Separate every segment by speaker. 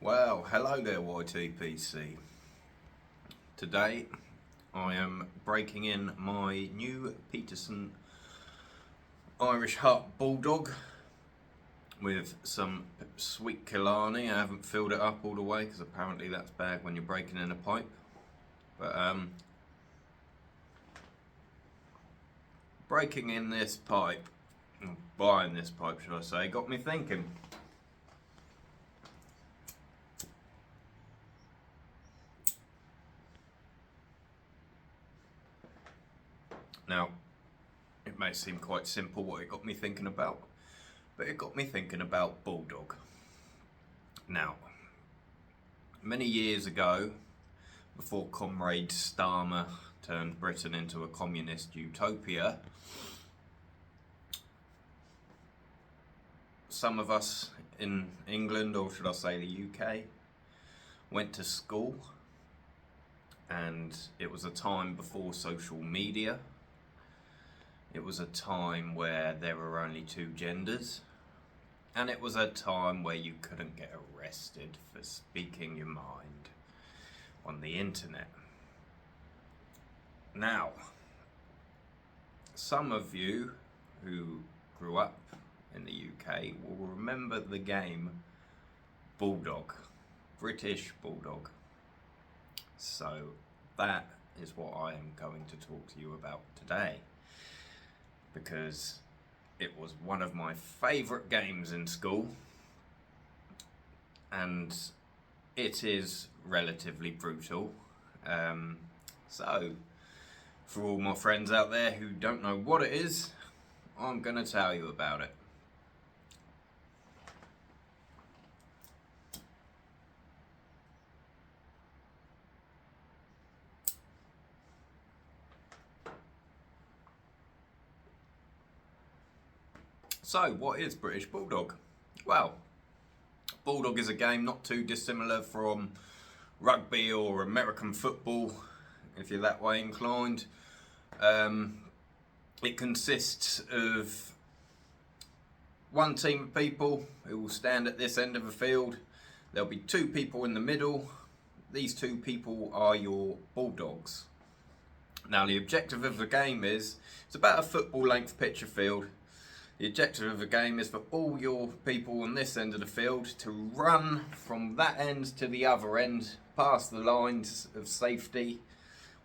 Speaker 1: Well, hello there YTPC. Today I am breaking in my new Peterson Irish Hut Bulldog with some sweet Killarney. I haven't filled it up all the way because apparently that's bad when you're breaking in a pipe. But breaking in this pipe, buying this pipe should I say, got me thinking. Now, it may seem quite simple what it got me thinking about, but it got me thinking about Bulldog. Now, many years ago, before Comrade Starmer turned Britain into a communist utopia, some of us in England, or should I say the UK, went to school, and it was a time before social media. It was a time where there were only two genders, and it was a time where you couldn't get arrested for speaking your mind on the internet. Now, some of you who grew up in the UK will remember the game Bulldog, British Bulldog. So that is what I am going to talk to you about today, because it was one of my favourite games in school, and it is relatively brutal. So for all my friends out there who don't know what it is, I'm going to tell you about it. So, what is British Bulldog? Well, Bulldog is a game not too dissimilar from rugby or American football, if you're that way inclined. It consists of one team of people who will stand at this end of a field. There'll be two people in the middle. These two people are your Bulldogs. Now, the objective of the game is, it's about a football length pitch of field. The objective of the game is for all your people on this end of the field to run from that end to the other end, past the lines of safety,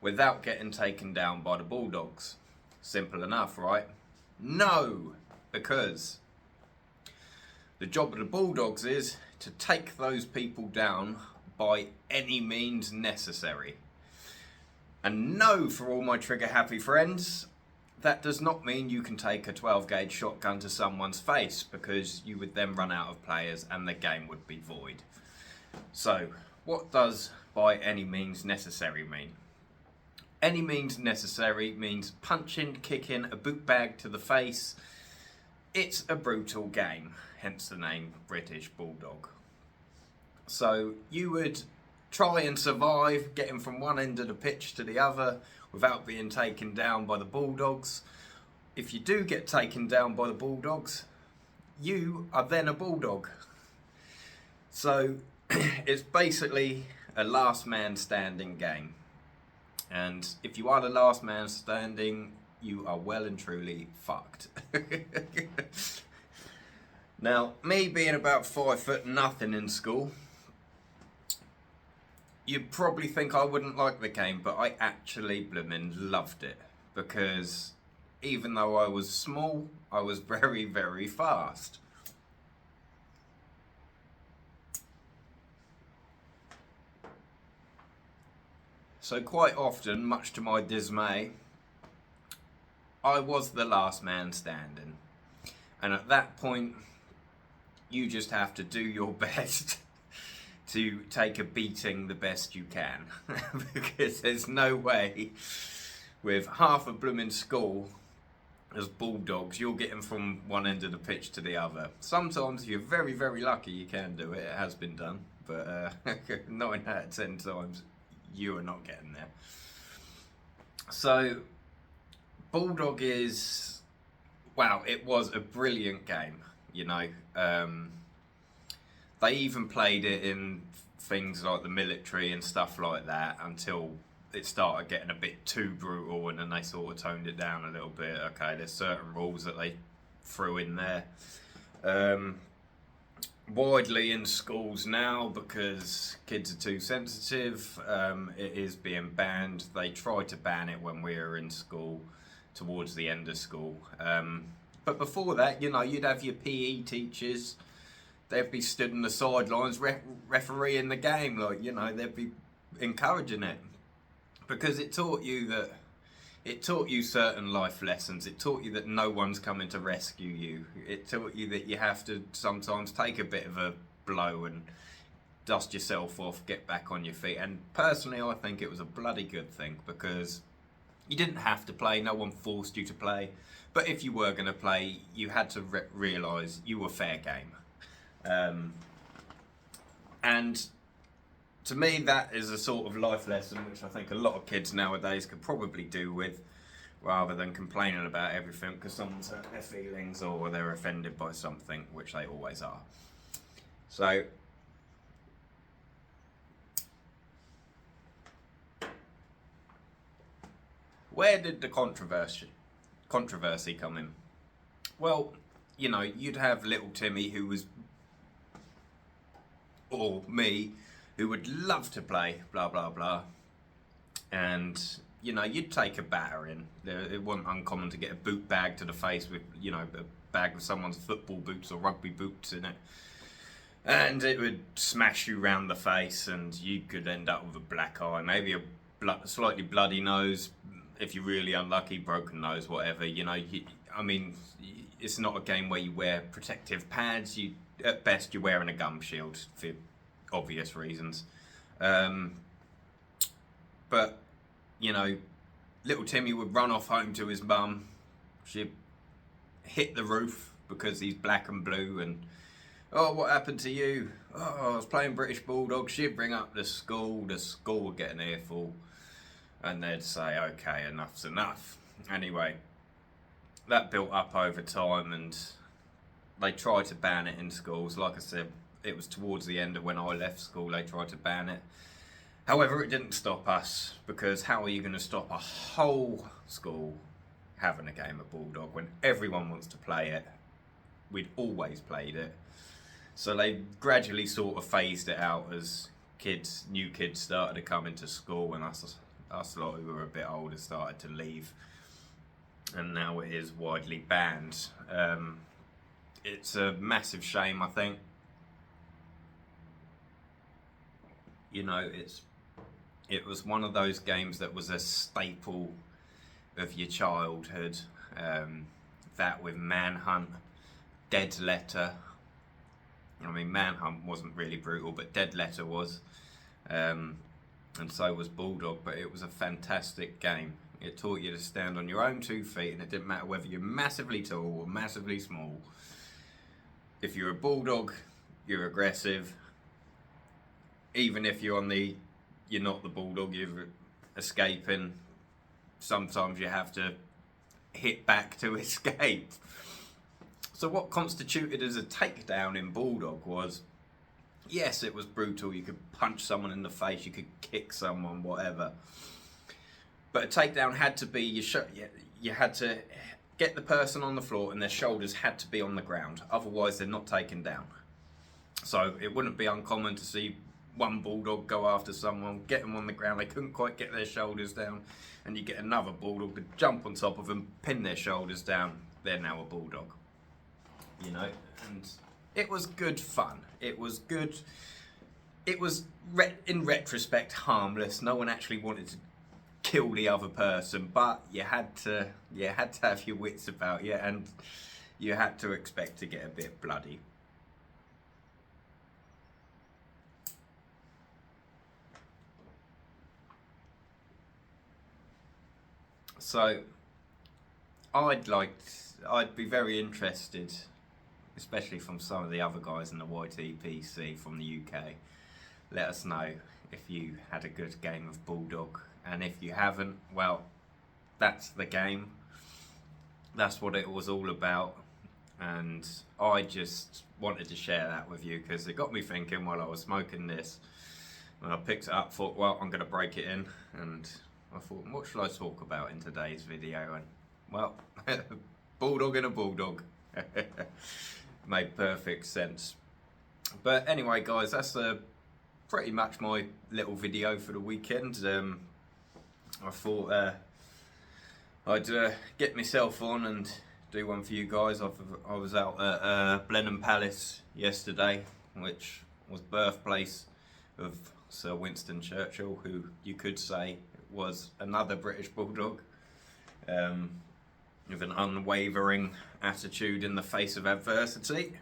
Speaker 1: without getting taken down by the Bulldogs. Simple enough, right? No, because the job of the Bulldogs is to take those people down by any means necessary. And no, for all my trigger happy friends, that does not mean you can take a 12 gauge shotgun to someone's face, because you would then run out of players and the game would be void. So, what does by any means necessary mean? Any means necessary means punching, kicking, a boot bag to the face. It's a brutal game, hence the name British Bulldog. So, you would try and survive getting from one end of the pitch to the other without being taken down by the Bulldogs. If you do get taken down by the Bulldogs, you are then a Bulldog. So it's basically a last man standing game. And if you are the last man standing, you are well and truly fucked. Now, me being about 5'0" in school, you'd probably think I wouldn't like the game, but I actually bloomin' loved it, because even though I was small, I was very, very fast. So quite often, much to my dismay, I was the last man standing. And at that point, you just have to do your best to take a beating the best you can. Because there's no way, with half a blooming school as Bulldogs, you're getting from one end of the pitch to the other. Sometimes, if you're very, very lucky, you can do it. It has been done. But 9 out of 10 times, you are not getting there. So, Bulldog is, wow, it was a brilliant game, you know. They even played it in things like the military and stuff like that until it started getting a bit too brutal, and then they sort of toned it down a little bit. Okay, there's certain rules that they threw in there. Widely in schools now, because kids are too sensitive, it is being banned. They tried to ban it when we were in school, towards the end of school. But before that, you know, you'd have your PE teachers. They'd be stood on the sidelines refereeing the game, like, you know, they'd be encouraging it, because it taught you certain life lessons. It taught you that no one's coming to rescue you. It taught you that you have to sometimes take a bit of a blow and dust yourself off, get back on your feet. And personally, I think it was a bloody good thing, because you didn't have to play, no one forced you to play. But if you were going to play, you had to realise you were fair game. And to me, that is a sort of life lesson which I think a lot of kids nowadays could probably do with, rather than complaining about everything because someone's hurt their feelings or they're offended by something, which they always are. So, where did the controversy come in? Well, you know, you'd have little Timmy who was, or me, who would love to play, blah, blah, blah. And, you know, you'd take a battering. It wasn't uncommon to get a boot bag to the face with, you know, a bag with someone's football boots or rugby boots in it. And it would smash you round the face, and you could end up with a black eye, maybe a slightly bloody nose, if you're really unlucky, broken nose, whatever. You know, I mean, it's not a game where you wear protective pads. At best, you're wearing a gum shield for obvious reasons. But, you know, little Timmy would run off home to his mum. She'd hit the roof because he's black and blue, and, oh, what happened to you? Oh, I was playing British Bulldog. She'd bring up the school would get an earful, and they'd say, okay, enough's enough. Anyway, that built up over time, and they tried to ban it in schools. Like I said, it was towards the end of when I left school they tried to ban it. However, it didn't stop us, because how are you going to stop a whole school having a game of Bulldog when everyone wants to play it? We'd always played it. So they gradually sort of phased it out as new kids started to come into school, and us lot who were a bit older started to leave. And now it is widely banned. It's a massive shame, I think. You know, it was one of those games that was a staple of your childhood. That with Manhunt, Dead Letter. I mean, Manhunt wasn't really brutal, but Dead Letter was. And so was Bulldog, but it was a fantastic game. It taught you to stand on your own 2 feet, and it didn't matter whether you're massively tall or massively small. If you're a Bulldog, you're aggressive. Even if you're not the Bulldog, you're escaping. Sometimes you have to hit back to escape. So what constituted as a takedown in Bulldog was, yes, it was brutal. You could punch someone in the face, you could kick someone, whatever. But a takedown had to be, you had to get the person on the floor and their shoulders had to be on the ground. Otherwise, they're not taken down. So it wouldn't be uncommon to see one Bulldog go after someone, get them on the ground, they couldn't quite get their shoulders down, and you get another Bulldog to jump on top of them, pin their shoulders down, they're now a Bulldog. You know, and it was good fun. It was good. It was, in retrospect, harmless. No one actually wanted to kill the other person, but you had to have your wits about you, and you had to expect to get a bit bloody. So I'd be very interested, especially from some of the other guys in the YTPC from the UK. Let us know if you had a good game of Bulldog, and if you haven't, well, that's the game. That's what it was all about. and I just wanted to share that with you because it got me thinking while I was smoking this. When I picked it up, thought, well, I'm going to break it in, and I thought, what should I talk about in today's video? And well, Bulldog and a Bulldog. Made perfect sense. But anyway, guys, that's pretty much my little video for the weekend. I thought I'd get myself on and do one for you guys. I was out at Blenheim Palace yesterday, which was birthplace of Sir Winston Churchill, who you could say was another British Bulldog, with an unwavering attitude in the face of adversity.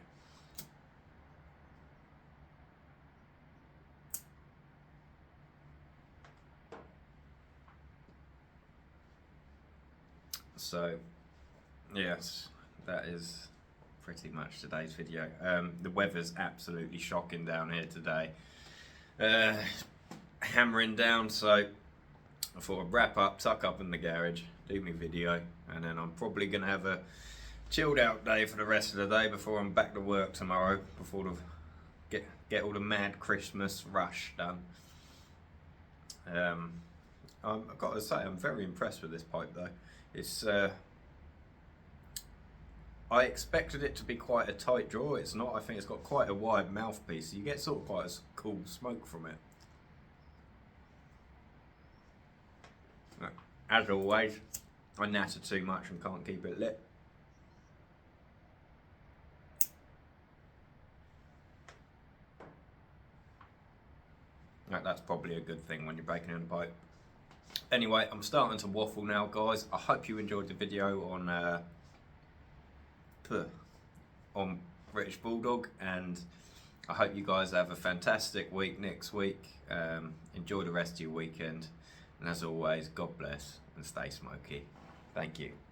Speaker 1: So, yes, that is pretty much today's video. The weather's absolutely shocking down here today. Hammering down, so I thought I'd wrap up, tuck up in the garage, do my video, and then I'm probably going to have a chilled out day for the rest of the day before I'm back to work tomorrow, before the get all the mad Christmas rush done. I've got to say, I'm very impressed with this pipe though. It's I expected it to be quite a tight draw. It's not. I think it's got quite a wide mouthpiece. You get sort of quite a cool smoke from it. As always, I natter too much and can't keep it lit. That's probably a good thing when you're breaking in a pipe. Anyway, I'm starting to waffle now, guys. I hope you enjoyed the video on British Bulldog, and I hope you guys have a fantastic week next week. Enjoy the rest of your weekend, and as always, God bless and stay smoky. Thank you.